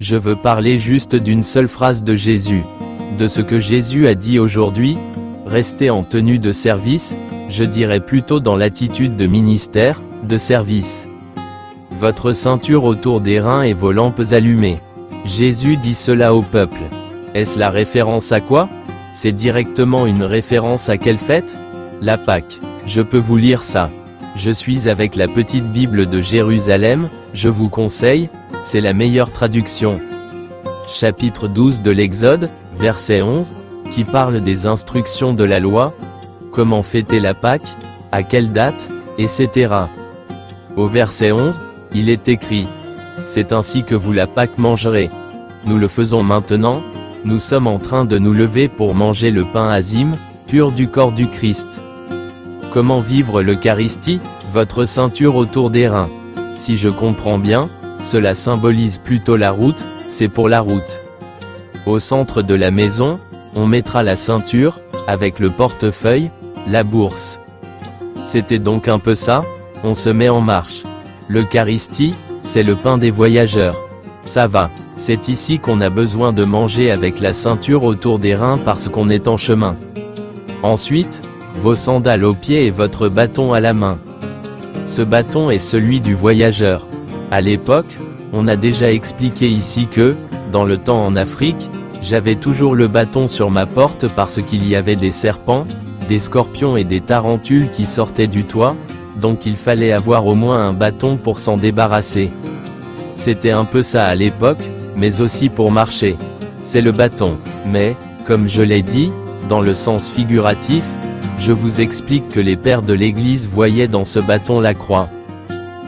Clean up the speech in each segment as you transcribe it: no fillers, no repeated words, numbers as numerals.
Je veux parler juste d'une seule phrase de Jésus. De ce que Jésus a dit aujourd'hui, restez en tenue de service, je dirais plutôt dans l'attitude de ministère, de service. Votre ceinture autour des reins et vos lampes allumées. Jésus dit cela au peuple. Est-ce la référence à quoi? C'est directement une référence à quelle fête? La Pâque. Je peux vous lire ça. Je suis avec la petite Bible de Jérusalem, je vous conseille, c'est la meilleure traduction. Chapitre 12 de l'Exode, verset 11, qui parle des instructions de la loi, comment fêter la Pâque, à quelle date, etc. Au verset 11, il est écrit, c'est ainsi que vous la Pâque mangerez. Nous le faisons maintenant, nous sommes en train de nous lever pour manger le pain azime, pur du corps du Christ. Comment vivre l'Eucharistie? Votre ceinture autour des reins. Si je comprends bien, cela symbolise plutôt la route, c'est pour la route. Au centre de la maison, on mettra la ceinture, avec le portefeuille, la bourse. C'était donc un peu ça, on se met en marche. L'Eucharistie, c'est le pain des voyageurs. Ça va, c'est ici qu'on a besoin de manger avec la ceinture autour des reins parce qu'on est en chemin. Ensuite, vos sandales aux pieds et votre bâton à la main. Ce bâton est celui du voyageur. À l'époque, on a déjà expliqué ici que, dans le temps en Afrique, j'avais toujours le bâton sur ma porte parce qu'il y avait des serpents, des scorpions et des tarentules qui sortaient du toit, donc il fallait avoir au moins un bâton pour s'en débarrasser. C'était un peu ça à l'époque, mais aussi pour marcher. C'est le bâton. Mais, comme je l'ai dit, dans le sens figuratif, je vous explique que les pères de l'Église voyaient dans ce bâton la croix.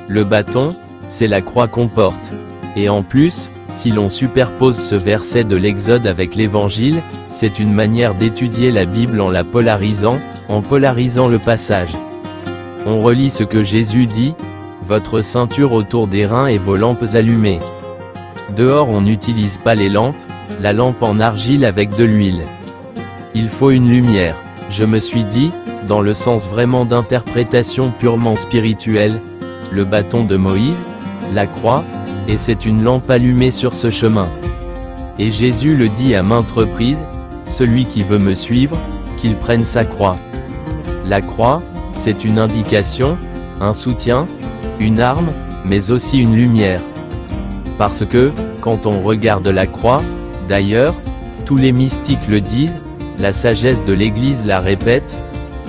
Le bâton, c'est la croix qu'on porte. Et en plus, si l'on superpose ce verset de l'Exode avec l'Évangile, c'est une manière d'étudier la Bible en la polarisant, en polarisant le passage. On relit ce que Jésus dit, votre ceinture autour des reins et vos lampes allumées. Dehors on n'utilise pas les lampes, la lampe en argile avec de l'huile. Il faut une lumière. Je me suis dit, dans le sens vraiment d'interprétation purement spirituelle, le bâton de Moïse, la croix, et c'est une lampe allumée sur ce chemin. Et Jésus le dit à maintes reprises, celui qui veut me suivre, qu'il prenne sa croix. La croix, c'est une indication, un soutien, une arme, mais aussi une lumière. Parce que, quand on regarde la croix, d'ailleurs, tous les mystiques le disent, la sagesse de l'Église la répète,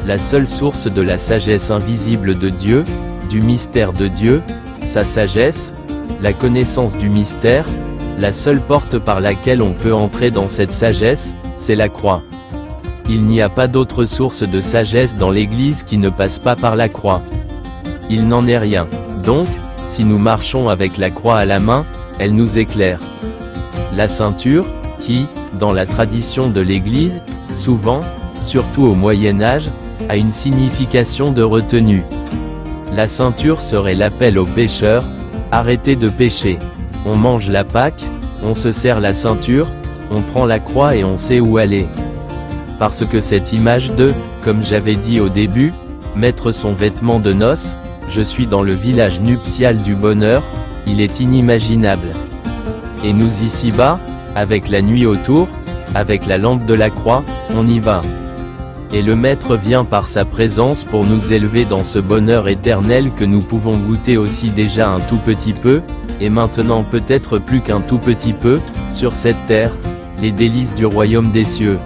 la seule source de la sagesse invisible de Dieu, du mystère de Dieu, sa sagesse, la connaissance du mystère, la seule porte par laquelle on peut entrer dans cette sagesse, c'est la croix. Il n'y a pas d'autre source de sagesse dans l'Église qui ne passe pas par la croix. Il n'en est rien. Donc, si nous marchons avec la croix à la main, elle nous éclaire. La ceinture, qui, dans la tradition de l'Église, souvent, surtout au Moyen-Âge, a une signification de retenue. La ceinture serait l'appel aux pécheurs, arrêtez de pécher. On mange la Pâque, on se serre la ceinture, on prend la croix et on sait où aller. Parce que cette image de, comme j'avais dit au début, mettre son vêtement de noces, je suis dans le village nuptial du bonheur, il est inimaginable. Et nous ici-bas, avec la nuit autour, avec la lampe de la croix, on y va. Et le Maître vient par sa présence pour nous élever dans ce bonheur éternel que nous pouvons goûter aussi déjà un tout petit peu, et maintenant peut-être plus qu'un tout petit peu, sur cette terre, les délices du royaume des cieux.